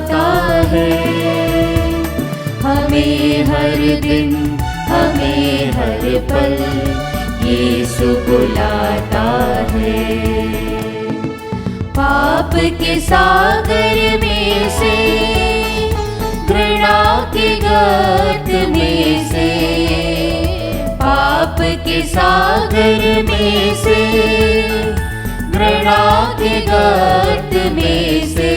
बुलाता है, हमें हर दिन, हमें हर पल यीशु बुलाता है। पाप के सागर में से, घृणा के गर्त में से, पाप के सागर में से, घृणा के गर्त में से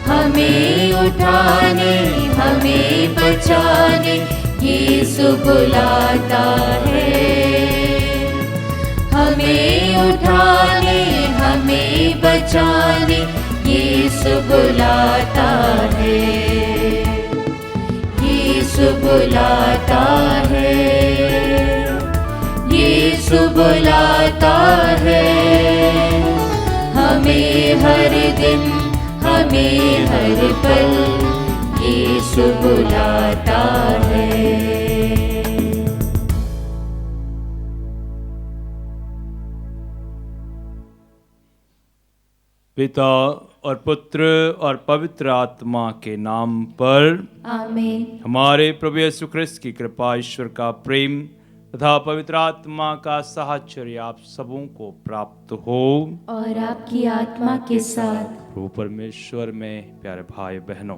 हमें उठाने, हमें बचाने यीशु बुलाता है। हमें उठाने, हमें बचाने यीशु बुलाता है, यीशु बुलाता है, यीशु बुलाता है। हमें हर दिन, हमें हर पल यीशु बुलाता है। पिता और पुत्र और पवित्र आत्मा के नाम पर आमीन। हमारे प्रभु यीशु ख्रिस्त की कृपा, ईश्वर का प्रेम तथा पवित्र आत्मा का साहचर्य आप सबों को प्राप्त हो और आपकी आत्मा के साथ। प्रभु परमेश्वर में प्यारे भाई बहनों,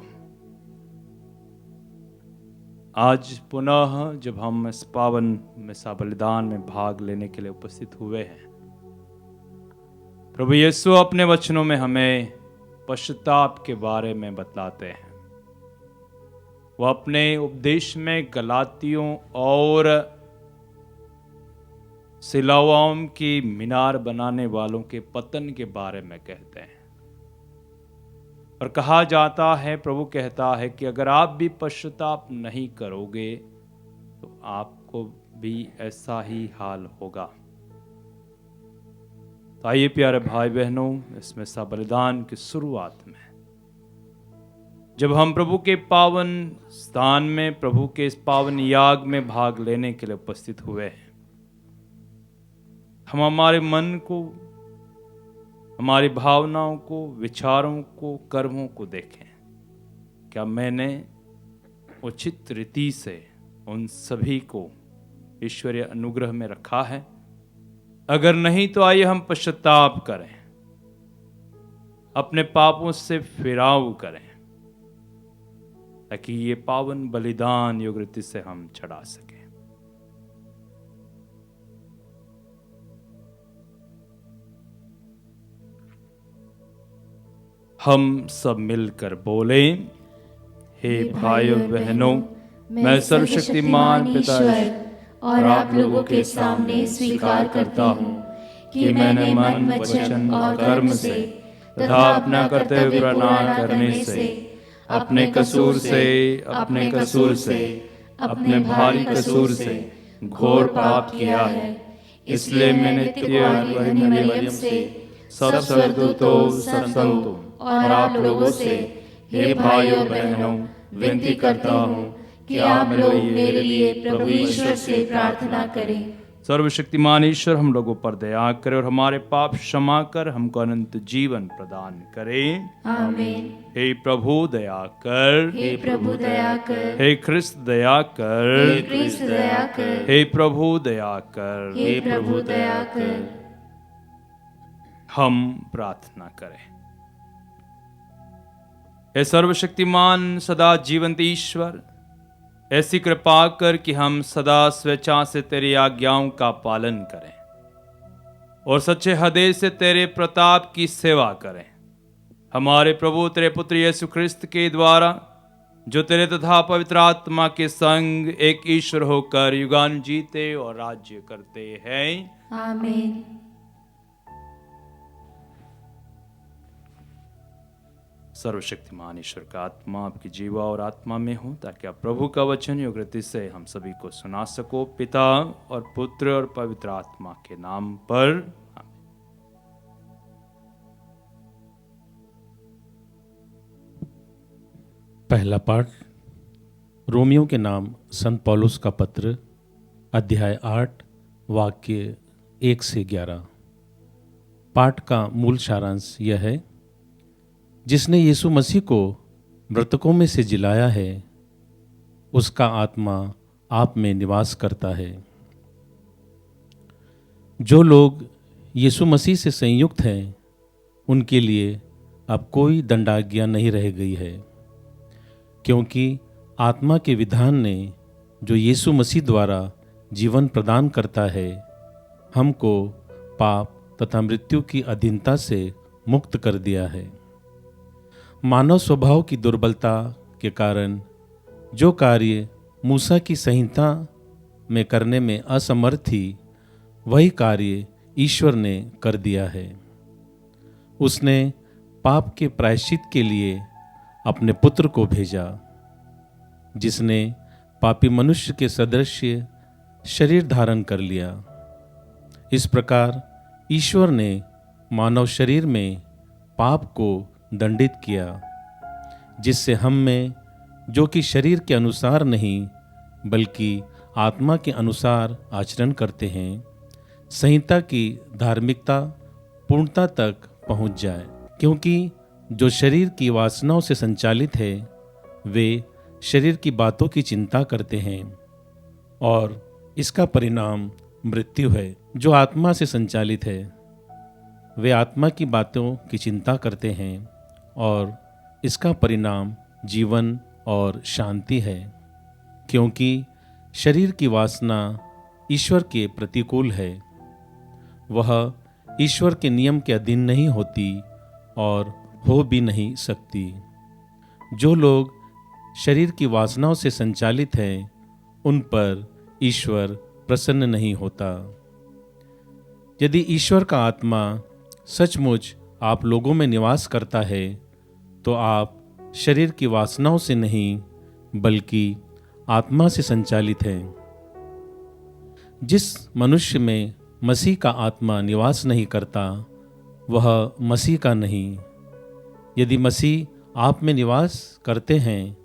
आज पुनः जब हम इस पावन मिसा बलिदान में भाग लेने के लिए उपस्थित हुए हैं, प्रभु यीशु अपने वचनों में हमें पश्चाताप के बारे में बतलाते हैं। वह अपने उपदेश में गलातियों और सिलावाओं की मीनार बनाने वालों के पतन के बारे में कहते हैं और कहा जाता है, प्रभु कहता है कि अगर आप भी पश्चाताप नहीं करोगे तो आपको भी ऐसा ही हाल होगा। तो आइए प्यारे भाई बहनों, इसमें सा बलिदान की शुरुआत में जब हम प्रभु के पावन स्थान में, प्रभु के इस पावन याग में भाग लेने के लिए उपस्थित हुए हैं, हम हमारे मन को, हमारी भावनाओं को, विचारों को, कर्मों को देखें। क्या मैंने उचित रीति से उन सभी को ईश्वरीय अनुग्रह में रखा है? अगर नहीं तो आइए हम पश्चाताप करें, अपने पापों से फिराव करें, ताकि ये पावन बलिदान योग्य रीति से हम चढ़ा सकें। हम सब मिलकर बोले, हे भाइयों बहनों, मैं सर्वशक्तिमान पिता और आप लोगों के सामने स्वीकार करता हूँ कि मैंने मन, वचन और कर्म से तथा अपना कर्तव्य पूरा न करने से, अपने कसूर से, अपने भारी कसूर से घोर पाप किया है। इसलिए मैंने मरियम से, सब स्वर्गदूतों, सब संतों और आप लोगों से, हे भाइयों बहनों, विनती करता हूँ कि आप लोग मेरे लिए प्रभु ईश्वर से प्रार्थना करें। सर्वशक्तिमान ईश्वर हम लोगों पर दया करे और हमारे पाप क्षमा कर हमको अनंत जीवन प्रदान करे। आमीन। हे प्रभु दया कर, हे प्रभु दया कर, हे ख्रिस्त दया कर, हे ख्रिस्त दया कर, हे प्रभु दया कर, हे प्रभु दया कर। हम प्रार्थना करें। हे सर्वशक्तिमान सदा जीवंत ईश्वर, ऐसी कृपा कर कि हम सदा स्वेच्छा से तेरी आज्ञाओं का पालन करें और सच्चे हृदय से तेरे प्रताप की सेवा करें। हमारे प्रभु तेरे पुत्र यीशु ख्रिस्त के द्वारा, जो तेरे तथा पवित्र आत्मा के संग एक ईश्वर होकर युगान जीते और राज्य करते हैं। आमीन। सर्वशक्तिमान ईश्वर का आत्मा आपकी जीवा और आत्मा में हो, ताकि आप प्रभु का वचन योग्य रीति से हम सभी को सुना सको। पिता और पुत्र और पवित्र आत्मा के नाम पर आमीन। पहला पाठ रोमियो के नाम संत पौलुस का पत्र, अध्याय 8, वाक्य 1 से 11। पाठ का मूल सारांश यह है जिसने यीशु मसीह को मृतकों में से जिलाया है, उसका आत्मा आप में निवास करता है। जो लोग यीशु मसीह से संयुक्त हैं, उनके लिए अब कोई दंडाज्ञा नहीं रह गई है, क्योंकि आत्मा के विधान ने जो यीशु मसीह द्वारा जीवन प्रदान करता है, हमको पाप तथा मृत्यु की अधीनता से मुक्त कर दिया है। मानव स्वभाव की दुर्बलता के कारण जो कार्य मूसा की संहिता में करने में असमर्थ थी, वही कार्य ईश्वर ने कर दिया है। उसने पाप के प्रायश्चित के लिए अपने पुत्र को भेजा, जिसने पापी मनुष्य के सदृश शरीर धारण कर लिया। इस प्रकार ईश्वर ने मानव शरीर में पाप को दंडित किया, जिससे हम में, जो कि शरीर के अनुसार नहीं बल्कि आत्मा के अनुसार आचरण करते हैं, संहिता की धार्मिकता पूर्णता तक पहुंच जाए। क्योंकि जो शरीर की वासनाओं से संचालित है, वे शरीर की बातों की चिंता करते हैं और इसका परिणाम मृत्यु है। जो आत्मा से संचालित है, वे आत्मा की बातों की चिंता करते हैं और इसका परिणाम जीवन और शांति है। क्योंकि शरीर की वासना ईश्वर के प्रतिकूल है, वह ईश्वर के नियम के अधीन नहीं होती और हो भी नहीं सकती। जो लोग शरीर की वासनाओं से संचालित हैं, उन पर ईश्वर प्रसन्न नहीं होता। यदि ईश्वर का आत्मा सचमुच आप लोगों में निवास करता है, तो आप शरीर की वासनाओं से नहीं बल्कि आत्मा से संचालित हैं। जिस मनुष्य में मसीह का आत्मा निवास नहीं करता, वह मसीह का नहीं। यदि मसीह आप में निवास करते हैं,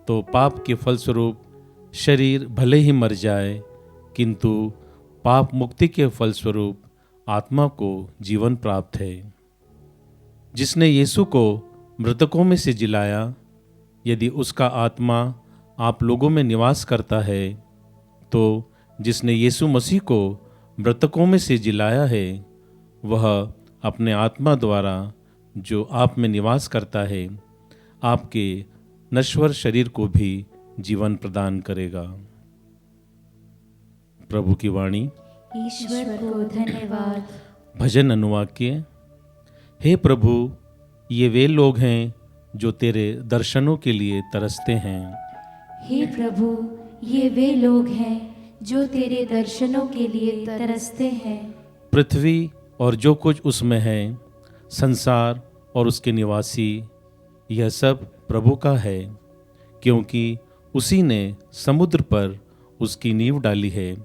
तो पाप के फलस्वरूप शरीर भले ही मर जाए, किंतु पाप मुक्ति के फलस्वरूप आत्मा को जीवन प्राप्त है। जिसने यीशु को मृतकों में से जिलाया, यदि उसका आत्मा आप लोगों में निवास करता है, तो जिसने यीशु मसीह को मृतकों में से जिलाया है, वह अपने आत्मा द्वारा जो आप में निवास करता है, आपके नश्वर शरीर को भी जीवन प्रदान करेगा। प्रभु की वाणी। ईश्वर को धन्यवाद। भजन अनुवाक्य। हे प्रभु, ये वे लोग हैं जो तेरे दर्शनों के लिए तरसते हैं। हे प्रभु, ये वे लोग हैं जो तेरे दर्शनों के लिए तरसते हैं। पृथ्वी और जो कुछ उसमें है, संसार और उसके निवासी, यह सब प्रभु का है, क्योंकि उसी ने समुद्र पर उसकी नींव डाली है।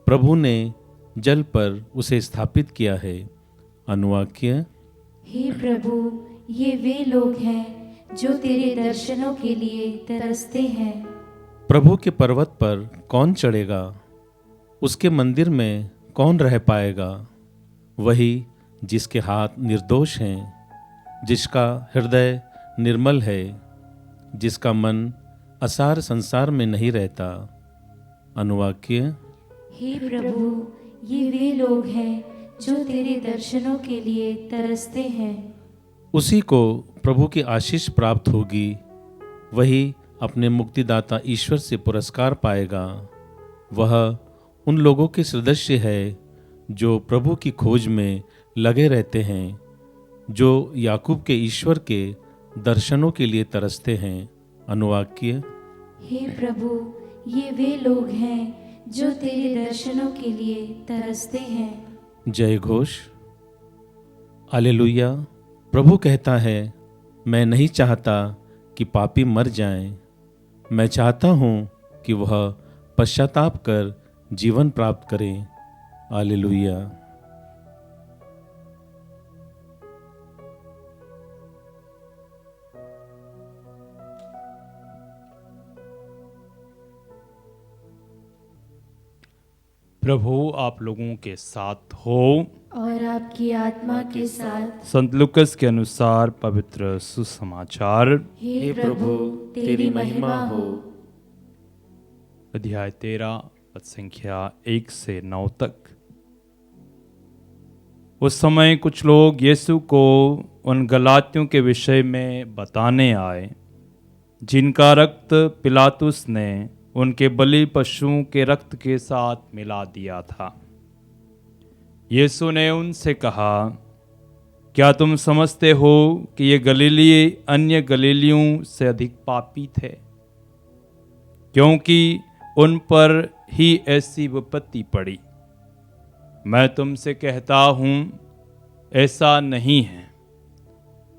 प्रभु ने जल पर उसे स्थापित किया है। अनुवाक्य। हे प्रभु, ये वे लोग हैं जो तेरे दर्शनों के लिए तरसते हैं। प्रभु के पर्वत पर कौन चढ़ेगा? उसके मंदिर में कौन रह पाएगा? वही जिसके हाथ निर्दोष हैं, जिसका हृदय निर्मल है, जिसका मन असार संसार में नहीं रहता। अनुवाक्य। हे प्रभु, ये वे लोग हैं जो तेरे दर्शनों के लिए तरसते हैं। उसी को प्रभु की आशीष प्राप्त होगी, वही अपने मुक्तिदाता ईश्वर से पुरस्कार पाएगा। वह उन लोगों के सदस्य है जो प्रभु की खोज में लगे रहते हैं, जो याकूब के ईश्वर के दर्शनों के लिए तरसते हैं। अनुवाक्य। हे प्रभु, ये वे लोग हैं जो तेरे दर्शनों के लिए तरसते हैं। जय घोष। हालेलुया। प्रभु कहता है, मैं नहीं चाहता कि पापी मर जाएं, मैं चाहता हूं कि वह पश्चाताप कर जीवन प्राप्त करें। हालेलुया। प्रभु आप लोगों के साथ हो। और आपकी आत्मा के साथ। संत लूकस के अनुसार पवित्र सुसमाचार। हे प्रभु तेरी महिमा हो। अध्याय 13 पद संख्या 1 से 9 तक। उस समय कुछ लोग यीशु को उन गलातियों के विषय में बताने आए जिनका रक्त पिलातुस ने उनके बलि पशुओं के रक्त के साथ मिला दिया था। यीशु ने उनसे कहा, क्या तुम समझते हो कि ये गलीली अन्य गलीलियों से अधिक पापी थे, क्योंकि उन पर ही ऐसी विपत्ति पड़ी? मैं तुमसे कहता हूं ऐसा नहीं है,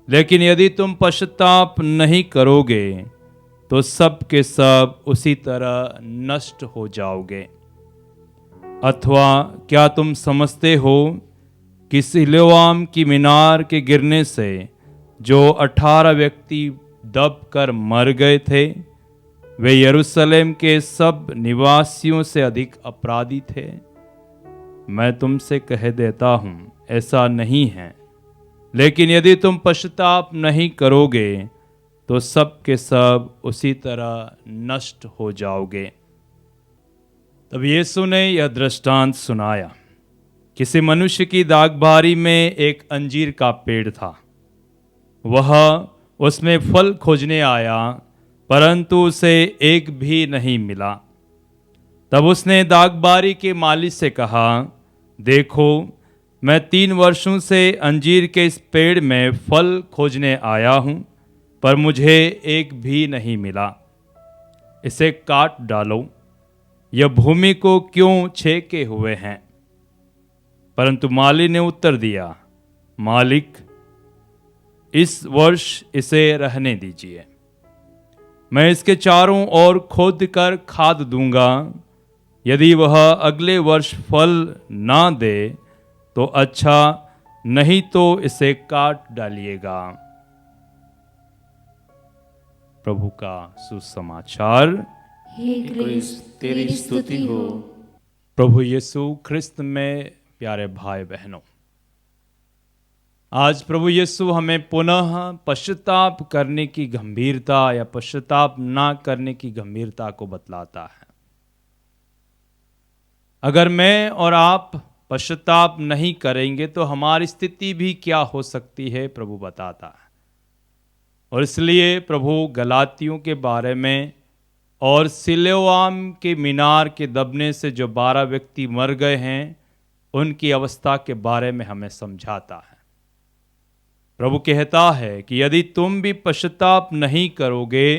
लेकिन यदि तुम पश्चाताप नहीं करोगे तो सब के सब उसी तरह नष्ट हो जाओगे। अथवा क्या तुम समझते हो कि सिलोआम की मीनार के गिरने से जो 18 व्यक्ति दब कर मर गए थे, वे यरूशलेम के सब निवासियों से अधिक अपराधी थे? मैं तुमसे कह देता हूं ऐसा नहीं है, लेकिन यदि तुम पश्चाताप नहीं करोगे तो सब के सब उसी तरह नष्ट हो जाओगे। तब यीशु ने यह दृष्टांत सुनाया। किसी मनुष्य की दागबारी में एक अंजीर का पेड़ था। वह उसमें फल खोजने आया, परंतु उसे एक भी नहीं मिला। तब उसने दागबारी के माली से कहा, देखो, मैं 3 वर्षों से अंजीर के इस पेड़ में फल खोजने आया हूं, पर मुझे एक भी नहीं मिला। इसे काट डालो, यह भूमि को क्यों छेके हुए हैं? परंतु माली ने उत्तर दिया, मालिक, इस वर्ष इसे रहने दीजिए। मैं इसके चारों ओर खोद कर खाद दूंगा। यदि वह अगले वर्ष फल ना दे तो अच्छा, नहीं तो इसे काट डालिएगा। प्रभु का सुसमाचार। हे क्रिस्त तेरी स्तुति हो। प्रभु यीशु ख्रिस्त में प्यारे भाई बहनों, आज प्रभु यीशु हमें पुनः पश्चाताप करने की गंभीरता या पश्चाताप ना करने की गंभीरता को बतलाता है। अगर मैं और आप पश्चाताप नहीं करेंगे तो हमारी स्थिति भी क्या हो सकती है, प्रभु बताता है। और इसलिए प्रभु गलातियों के बारे में और सिलोआम के मीनार के दबने से जो 12 व्यक्ति मर गए हैं, उनकी अवस्था के बारे में हमें समझाता है। प्रभु कहता है कि यदि तुम भी पश्चाताप नहीं करोगे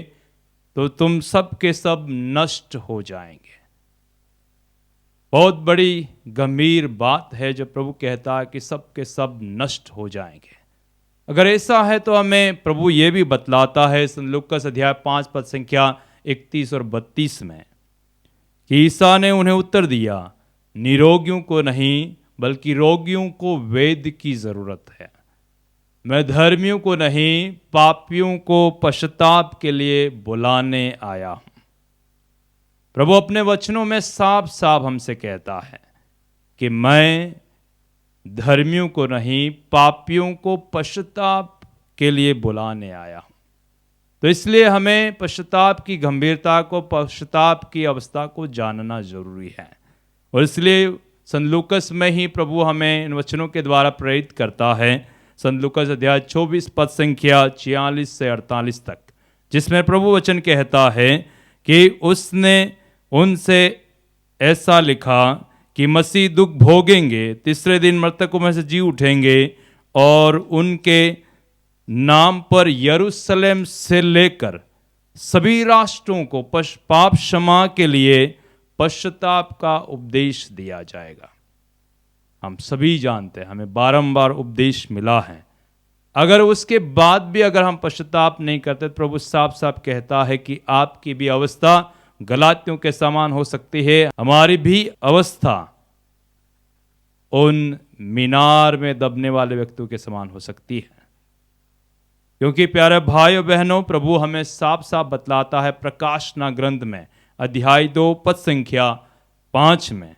तो तुम सब के सब नष्ट हो जाएंगे। बहुत बड़ी गंभीर बात है जो प्रभु कहता है कि सब के सब नष्ट हो जाएंगे। अगर ऐसा है तो हमें प्रभु ये भी बतलाता है संत लूकस अध्याय 5 पद संख्या 31 और 32 में कि ईसा ने उन्हें उत्तर दिया, निरोगियों को नहीं बल्कि रोगियों को वैद्य की जरूरत है। मैं धर्मियों को नहीं, पापियों को पश्चाताप के लिए बुलाने आया हूं। प्रभु अपने वचनों में साफ साफ हमसे कहता है कि मैं धर्मियों को नहीं, पापियों को पश्चाताप के लिए बुलाने आया हूं। तो इसलिए हमें पश्चाताप की गंभीरता को, पश्चाताप की अवस्था को जानना जरूरी है। और इसलिए संत लूकस में ही प्रभु हमें इन वचनों के द्वारा प्रेरित करता है। संत लूकस अध्याय 24 पद संख्या 46 से 48 तक, जिसमें प्रभु वचन कहता है कि उसने उनसे ऐसा लिखा कि मसीह दुख भोगेंगे, तीसरे दिन मृतकों में से जी उठेंगे और उनके नाम पर यरूशलेम से लेकर सभी राष्ट्रों को पाप क्षमा के लिए पश्चाताप का उपदेश दिया जाएगा। हम सभी जानते हैं, हमें बारंबार उपदेश मिला है। अगर उसके बाद भी अगर हम पश्चाताप नहीं करते तो प्रभु साफ साफ कहता है कि आपकी भी अवस्था गलातियों के समान हो सकती है, हमारी भी अवस्था उन मीनार में दबने वाले व्यक्तियों के समान हो सकती है। क्योंकि प्यारे भाइयों बहनों, प्रभु हमें साफ साफ बतलाता है प्रकाशना ग्रंथ में अध्याय 2 पद संख्या 5 में,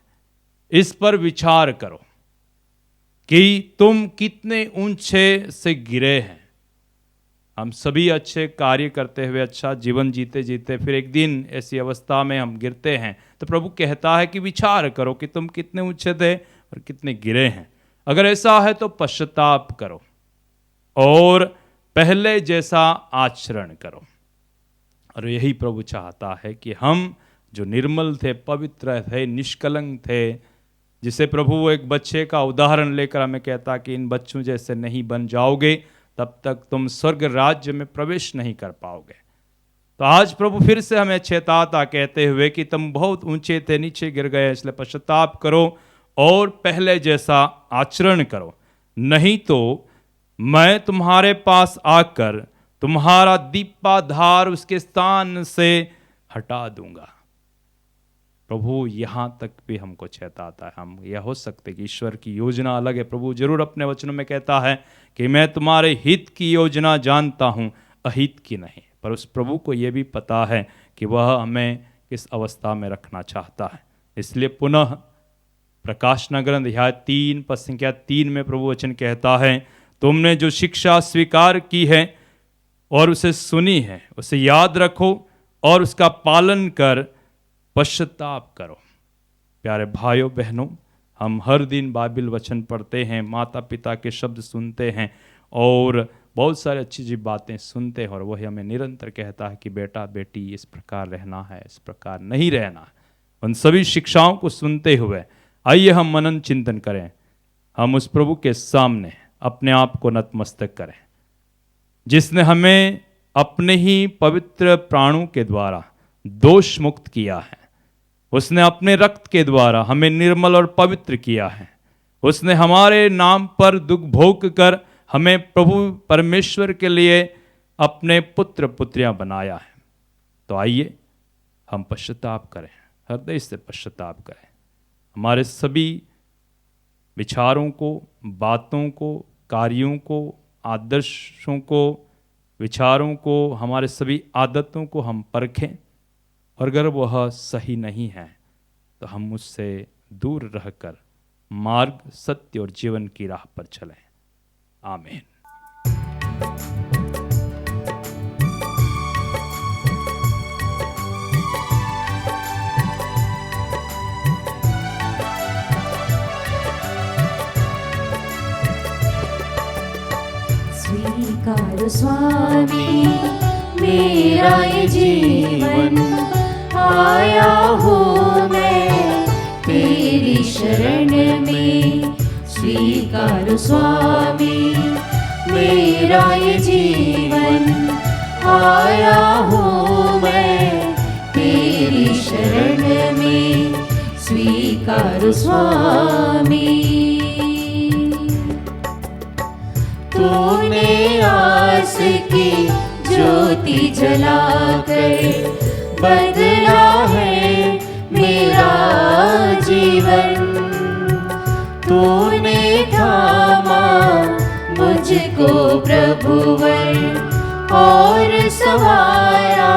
इस पर विचार करो कि तुम कितने ऊंचे से गिरे हैं। हम सभी अच्छे कार्य करते हुए अच्छा जीवन जीते जीते फिर एक दिन ऐसी अवस्था में हम गिरते हैं, तो प्रभु कहता है कि विचार करो कि तुम कितने ऊंचे थे और कितने गिरे हैं। अगर ऐसा है तो पश्चाताप करो और पहले जैसा आचरण करो। और यही प्रभु चाहता है कि हम जो निर्मल थे, पवित्र थे, निष्कलंक थे, जिसे प्रभु एक बच्चे का उदाहरण लेकर हमें कहता कि इन बच्चों जैसे नहीं बन जाओगे तब तक तुम स्वर्ग राज्य में प्रवेश नहीं कर पाओगे। तो आज प्रभु फिर से हमें चेताता कहते हुए कि तुम बहुत ऊंचे थे, नीचे गिर गए, इसलिए पश्चाताप करो और पहले जैसा आचरण करो, नहीं तो मैं तुम्हारे पास आकर तुम्हारा दीपाधार उसके स्थान से हटा दूंगा। प्रभु यहां तक भी हमको चेताता है। हम यह हो सकते कि ईश्वर की योजना अलग है। प्रभु जरूर अपने वचनों में कहता है कि मैं तुम्हारे हित की योजना जानता हूं, अहित की नहीं। पर उस प्रभु को यह भी पता है कि वह हमें किस अवस्था में रखना चाहता है। इसलिए पुनः प्रकाशना ग्रंथ अध्याय 3 पद संख्या 3 में प्रभु वचन कहता है, तुमने जो शिक्षा स्वीकार की है और उसे सुनी है उसे याद रखो और उसका पालन कर पश्चाताप करो। प्यारे भाइयों बहनों, हम हर दिन बाइबल वचन पढ़ते हैं, माता पिता के शब्द सुनते हैं और बहुत सारी अच्छी अच्छी बातें सुनते हैं, और वही हमें निरंतर कहता है कि बेटा बेटी इस प्रकार रहना है, इस प्रकार नहीं रहना है। उन सभी शिक्षाओं को सुनते हुए आइए हम मनन चिंतन करें। हम उस प्रभु के सामने अपने आप को नतमस्तक करें जिसने हमें अपने ही पवित्र प्राणों के द्वारा दोष मुक्त किया है। उसने अपने रक्त के द्वारा हमें निर्मल और पवित्र किया है। उसने हमारे नाम पर दुख भोग कर हमें प्रभु परमेश्वर के लिए अपने पुत्र पुत्रियां बनाया है। तो आइए हम पश्चाताप करें, हृदय से पश्चाताप करें। हमारे सभी विचारों को, बातों को, कार्यों को, आदर्शों को, विचारों को, हमारे सभी आदतों को हम परखें, और अगर वह सही नहीं है तो हम उससे दूर रहकर मार्ग, सत्य और जीवन की राह पर चलें। आमीन। स्वीकार स्वामी मेरा ये जीवन, आया हूँ मैं तेरी शरण में। स्वीकार स्वामी मेरा ये जीवन, आया हूँ मैं तेरी शरण में। स्वीकार स्वामी। तूने आस की ज्योति जलाकर बदला है मेरा जीवन। तूने थामा मुझको प्रभुवर और संवारा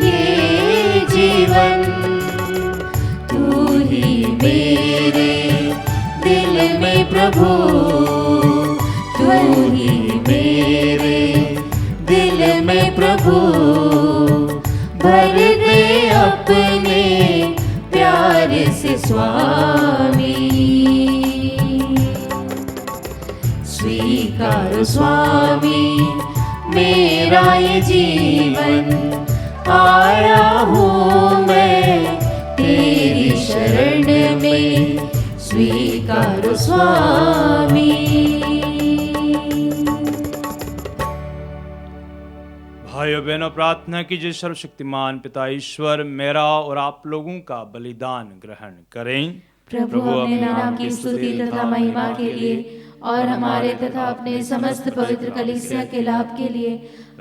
ये जीवन। तू ही मेरे दिल में प्रभु, तू ही मेरे दिल में प्रभु। भर दे अपने प्यार से स्वामी। स्वीकार स्वामी मेरा ये जीवन, आया हूँ मैं तेरी शरण में। स्वीकार स्वामी। भाइयों बहनों, प्रार्थना कीजिए सर्वशक्तिमान पिता ईश्वर मेरा और आप लोगों का बलिदान ग्रहण करें। प्रभु अपने नाम की स्तुति तथा महिमा के लिए और हमारे तथा अपने समस्त पवित्र कलीसिया के लाभ के लिए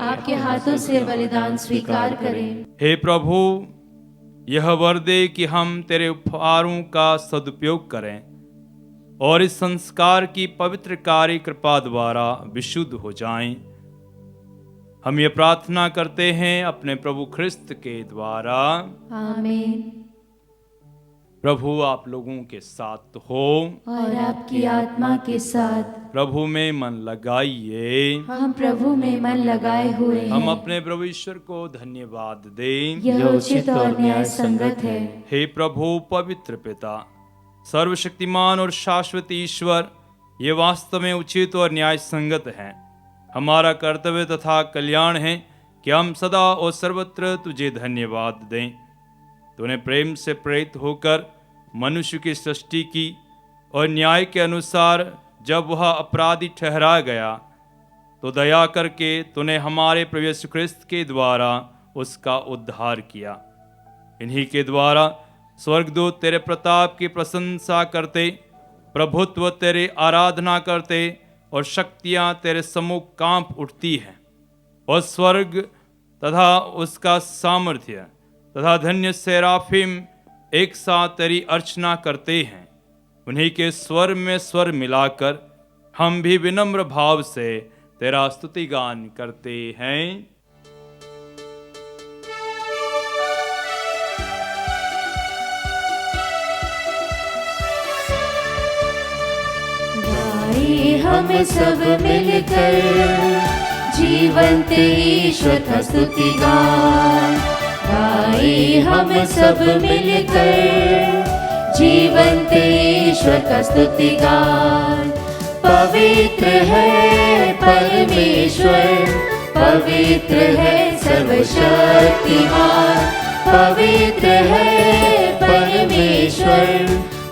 आपके हाथों से बलिदान स्वीकार करें। हे प्रभु, यह वर दे कि हम तेरे उपहारों का सदुपयोग करें और इस संस्कार की पवित्र कार्य कृपा द्वारा विशुद्ध हो जाएं। हम ये प्रार्थना करते हैं अपने प्रभु ख्रिस्त के द्वारा। आमीन। प्रभु आप लोगों के साथ हो, और आपकी आत्मा के साथ। प्रभु में मन लगाइए। हम प्रभु में मन लगाए हुए हैं। हम अपने प्रभु ईश्वर को धन्यवाद दें। यह उचित और न्याय संगत है। हे प्रभु पवित्र पिता, सर्वशक्तिमान और शाश्वत ईश्वर, ये वास्तव में उचित और न्याय संगत है। हमारा कर्तव्य तथा कल्याण है कि हम सदा और सर्वत्र तुझे धन्यवाद दें। तूने प्रेम से प्रेरित होकर मनुष्य की सृष्टि की और न्याय के अनुसार जब वह अपराधी ठहरा गया तो दया करके तूने हमारे प्रभु यीशु ख्रिस्त के द्वारा उसका उद्धार किया। इन्हीं के द्वारा स्वर्गदूत तेरे प्रताप की प्रशंसा करते, प्रभुत्व तेरे आराधना करते और शक्तियां तेरे सम्मुख कांप उठती हैं। और स्वर्ग तथा उसका सामर्थ्य तथा धन्य सेराफिम एक साथ तेरी अर्चना करते हैं। उन्हीं के स्वर में स्वर मिलाकर हम भी विनम्र भाव से तेरा स्तुति गान करते हैं। गाए हम सब मिलकर जीवंत ईश्वर का स्तुति गान। गाए हम सब मिलकर जीवंत ईश्वर का स्तुति गान। पवित्र है परमेश्वर, पवित्र है सर्वशक्तिमान। पवित्र है परमेश्वर,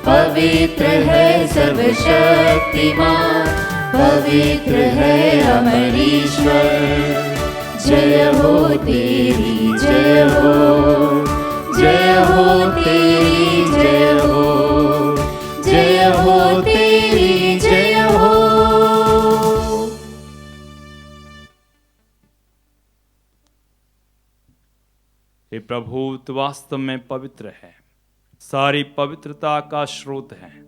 पवित्र है सर्वशक्तिमान। पवित्र है अमर ईश्वर। जय हो तेरी जय हो, जय हो तेरी जय हो, जय हो तेरी जय हो। हे प्रभु, तू वास्तव में पवित्र है, सारी पवित्रता का स्रोत है।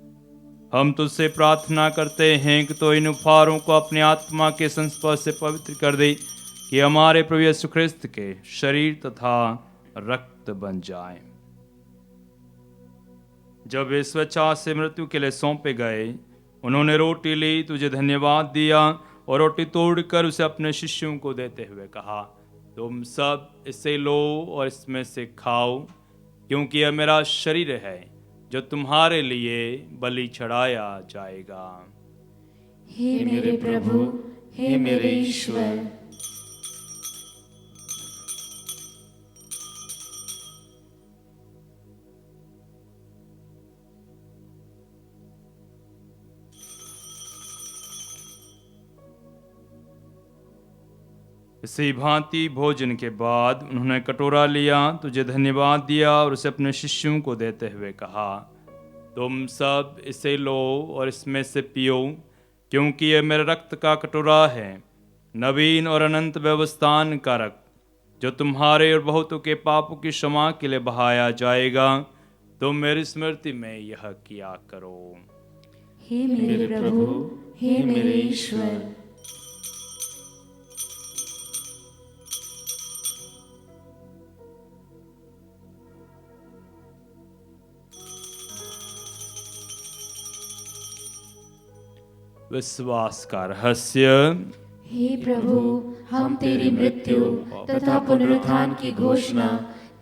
हम तुझसे प्रार्थना करते हैं कि तो इन उपहारों को अपनी आत्मा के संस्पर्श से पवित्र कर दे, कि हमारे प्रभु यीशु ख्रिस्त के शरीर तथा रक्त बन जाए। जब वे स्वेच्छा से मृत्यु के लिए सौंपे गए, उन्होंने रोटी ली, तुझे धन्यवाद दिया और रोटी तोड़कर उसे अपने शिष्यों को देते हुए कहा, तुम सब इसे लो और इसमें से खाओ, क्योंकि यह मेरा शरीर है जो तुम्हारे लिए बलि चढ़ाया जाएगा। हे मेरे प्रभु, हे मेरे ईश्वर। इसी भांति भोजन के बाद उन्होंने कटोरा लिया, तुझे धन्यवाद दिया और उसे अपने शिष्यों को देते हुए कहा, तुम सब इसे लो और इसमें से पियो, क्योंकि यह मेरे रक्त का कटोरा है, नवीन और अनंत व्यवस्थान का रक्त, जो तुम्हारे और बहुतों के पापों की क्षमा के लिए बहाया जाएगा। तुम मेरी स्मृति में यह किया करो। हे मेरे प्रभु, हे मेरे ईश्वर। विश्वास का रहस्य। हे प्रभु, हम तेरी मृत्यु तथा पुनरुत्थान की घोषणा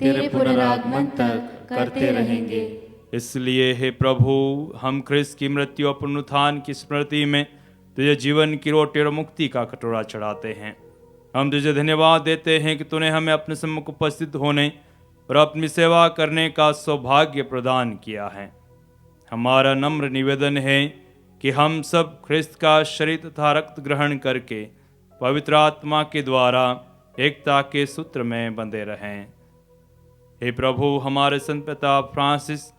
तेरे पुनरागमन तक करते रहेंगे। इसलिए हे प्रभु, हम ख्रिस्त की मृत्यु और पुनरुत्थान की स्मृति में तुझे जीवन की रोटी और मुक्ति का कटोरा चढ़ाते हैं। हम तुझे धन्यवाद देते हैं कि तूने हमें अपने सम्मुख उपस्थित होने और अपनी सेवा करने का सौभाग्य प्रदान किया है। हमारा नम्र निवेदन है कि हम सब ख्रिस्त का शरीर तथा रक्त ग्रहण करके पवित्र आत्मा के द्वारा एकता के सूत्र में बंधे रहें। हे प्रभु, हमारे संत पिता फ्रांसिस,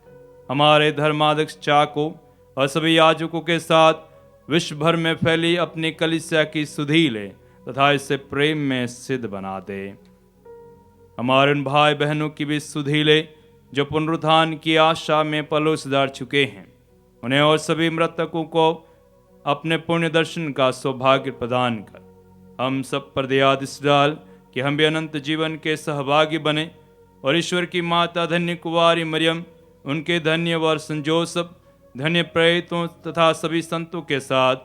हमारे धर्माध्यक्ष चाको और सभी याजकों के साथ विश्व भर में फैली अपनी कलीसिया की सुधि ले तथा इसे प्रेम में सिद्ध बना दे। हमारे उन भाई बहनों की भी सुधि ले जो पुनरुत्थान की आशा में पलों सुधार चुके हैं। उन्हें और सभी मृतकों को अपने पुण्य दर्शन का सौभाग्य प्रदान कर हम सब पर दयादिश डाल कि हम भी अनंत जीवन के सहभागी बने और ईश्वर की माता धन्य कुंवारी मरियम, उनके धन्य वर संजोसफ, धन्य प्रेरितों तथा सभी संतों के साथ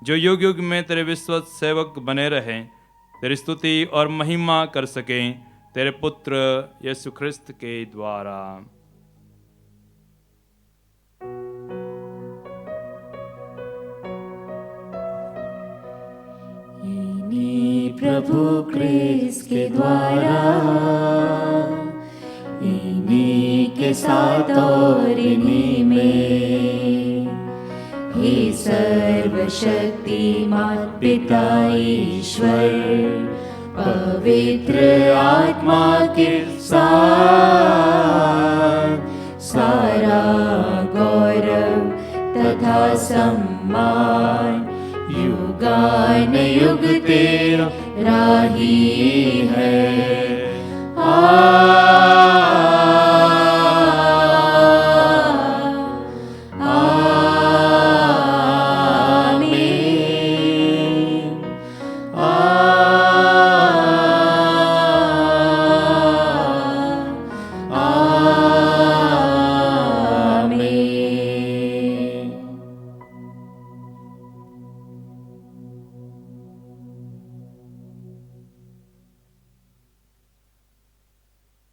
जो युग युग में तेरे विश्वस्त सेवक बने रहें, तेरी स्तुति और महिमा कर सकें तेरे पुत्र यीशु ख्रिस्त के द्वारा। इन्हीं प्रभु क्रिस्त के द्वारा, इन्हीं के साथ और इन्हीं में, हे सर्वशक्तिमान पिता ईश्वर, पवित्र आत्मा के साथ सारा गौरव तथा सम्मान युगान युग तेरा राही है।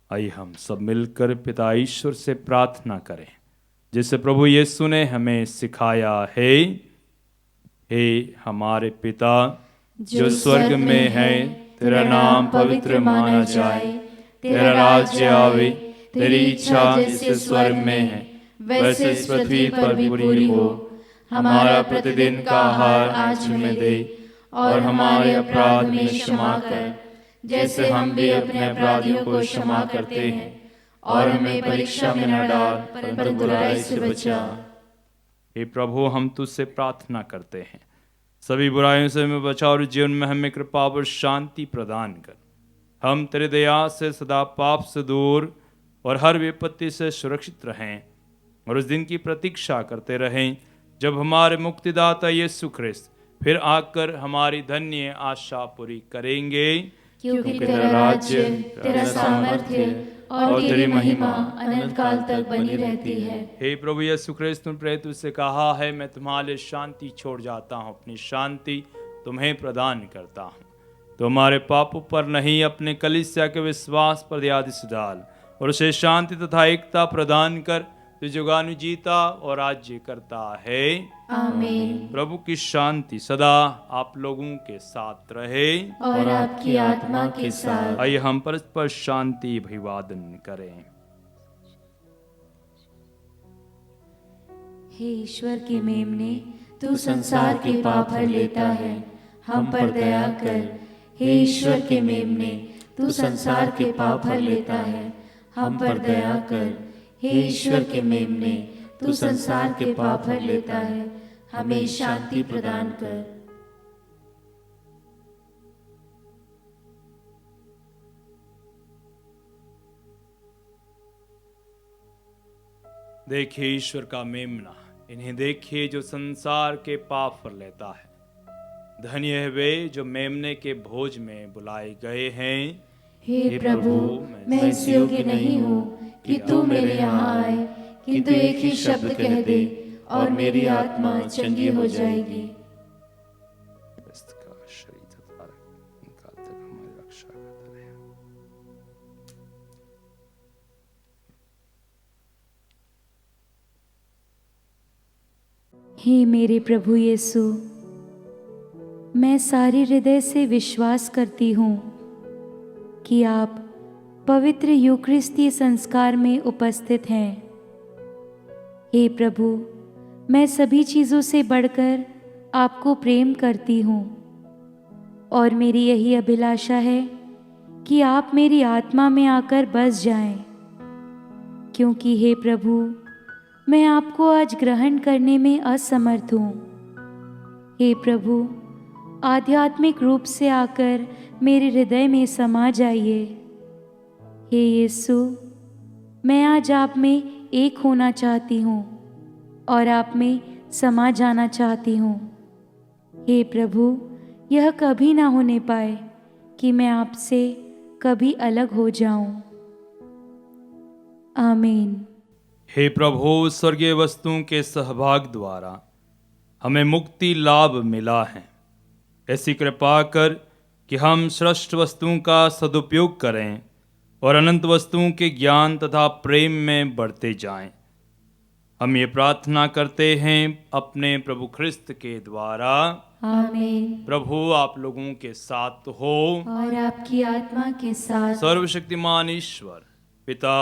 आइए हम सब मिलकर पिता ईश्वर से प्रार्थना करें, जिसे प्रभु यीशु ने हमें सिखाया है। हे हमारे पिता जो स्वर्ग में है, तेरा नाम पवित्र माना जाए, तेरा राज्य आवे, तेरी इच्छा जैसे स्वर्ग में है वैसे इस पृथ्वी पर भी पूरी हो। हमारा प्रतिदिन का आहार आज हमें दे, और हमारे अपराध में क्षमा कर जैसे हम भी अपने अपराधियों को क्षमा करते हैं, और हमें परीक्षा में न डाल पर बुराई से बचा। हे प्रभु, हम तुझसे प्रार्थना करते हैं, सभी बुराइयों से हमें बचा और जीवन में हमें कृपा और शांति प्रदान कर। हम तेरे दया से सदा पाप से दूर और हर विपत्ति से सुरक्षित रहें, और उस दिन की प्रतीक्षा करते रहें जब हमारे मुक्तिदाता यीशु ख्रिस्त फिर आकर हमारी धन्य आशा पूरी करेंगे। क्योंकि तेरा राज्य, तेरा सामर्थ्य और तेरी महिमा अनंत काल तक बनी रहती है। हे प्रभु यीशु ख्रिस्त, तुम प्रेरितों से कहा है, मैं तुम्हारे शांति छोड़ जाता हूँ, अपनी शांति तुम्हें प्रदान करता हूँ। तो हमारे पापों पर नहीं, अपने कलीसिया के विश्वास पर दयादिश डाल, और उसे शांति तथा एकता प्रदान कर, जो जुगानु जीता और राज्य करता है। आमीन। प्रभु की शांति सदा आप लोगों के साथ रहे और आपकी आत्मा के साथ। आइए हम परस्पर शांति अभिवादन करें। हे ईश्वर के मेमने, तू संसार के पाप हर लेता है, हम पर दया कर। हे ईश्वर के मेमने, तू संसार के पाप हर लेता है, हम पर दया कर। हे ईश्वर के मेमने, तू संसार के पाप हर लेता है, हमें शांति प्रदान कर। देखिए ईश्वर का मेमना, इन्हें देखिए जो संसार के पाप पर लेता है। धन्य है वे जो मेमने के भोज में बुलाए गए हैं। हे प्रभु, मैं इस योग्य नहीं हूँ कि तू मेरे यहाँ आए, किंतु एक ही शब्द कह दे और मेरी आत्मा चंगी हो जाएगी। हे मेरे प्रभु यीशु, मैं सारे हृदय से विश्वास करती हूँ कि आप पवित्र यूकरिस्तीय संस्कार में उपस्थित हैं। हे प्रभु, मैं सभी चीज़ों से बढ़कर आपको प्रेम करती हूँ, और मेरी यही अभिलाषा है कि आप मेरी आत्मा में आकर बस जाएं, क्योंकि हे प्रभु, मैं आपको आज ग्रहण करने में असमर्थ हूँ। हे प्रभु, आध्यात्मिक रूप से आकर मेरे हृदय में समा जाइए। हे यीशु, मैं आज आप में एक होना चाहती हूँ और आप में समा जाना चाहती हूँ। हे प्रभु, यह कभी ना होने पाए कि मैं आपसे कभी अलग हो जाऊं। आमीन। हे प्रभु, स्वर्गीय वस्तुओं के सहभाग द्वारा हमें मुक्ति लाभ मिला है। ऐसी कृपा कर कि हम श्रेष्ठ वस्तुओं का सदुपयोग करें और अनंत वस्तुओं के ज्ञान तथा प्रेम में बढ़ते जाएं। हम ये प्रार्थना करते हैं अपने प्रभु ख्रिस्त के द्वारा। आमीन। प्रभु आप लोगों के साथ हो और आपकी आत्मा के साथ। सर्वशक्तिमान ईश्वर पिता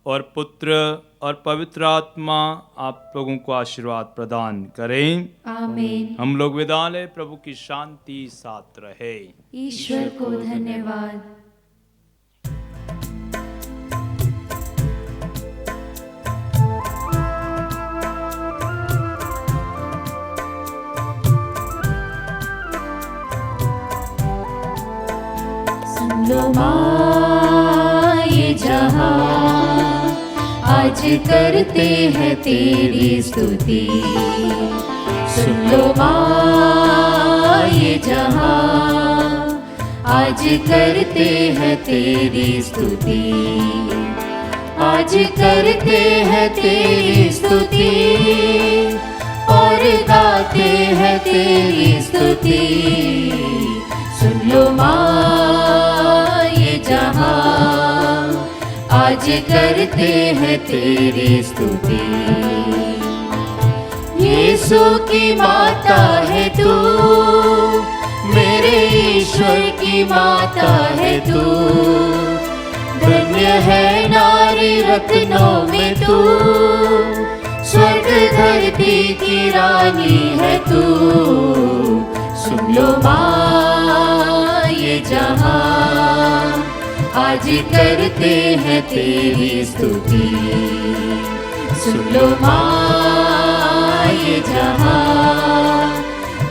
और पुत्र और पवित्र आत्मा आप लोगों को आशीर्वाद प्रदान करें। आमीन। हम लोग विदा लें। प्रभु की शांति साथ रहे। ईश्वर को धन्यवाद। सुन लो माँ ये जहां आज करते हैं तेरी स्तुति। सुन लो माँ ये जहां आज करते हैं तेरी स्तुति। आज करते हैं तेरी स्तुति और गाते हैं तेरी स्तुति। सुन लो माँ ये जहां आज करते हैं तेरी स्तुति। यीशु की माता है तू, मेरे ईश्वर की माता है तू। धन्य है नारी रत्नों में तू, स्वर्ग धरती की रानी है तू। सुन लो माँ ये जहां आज करते हैं तेरी स्तुति। सुन लो माँ ये जहां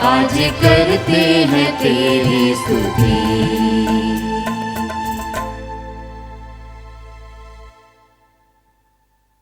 आज करते हैं तेरी स्तुति।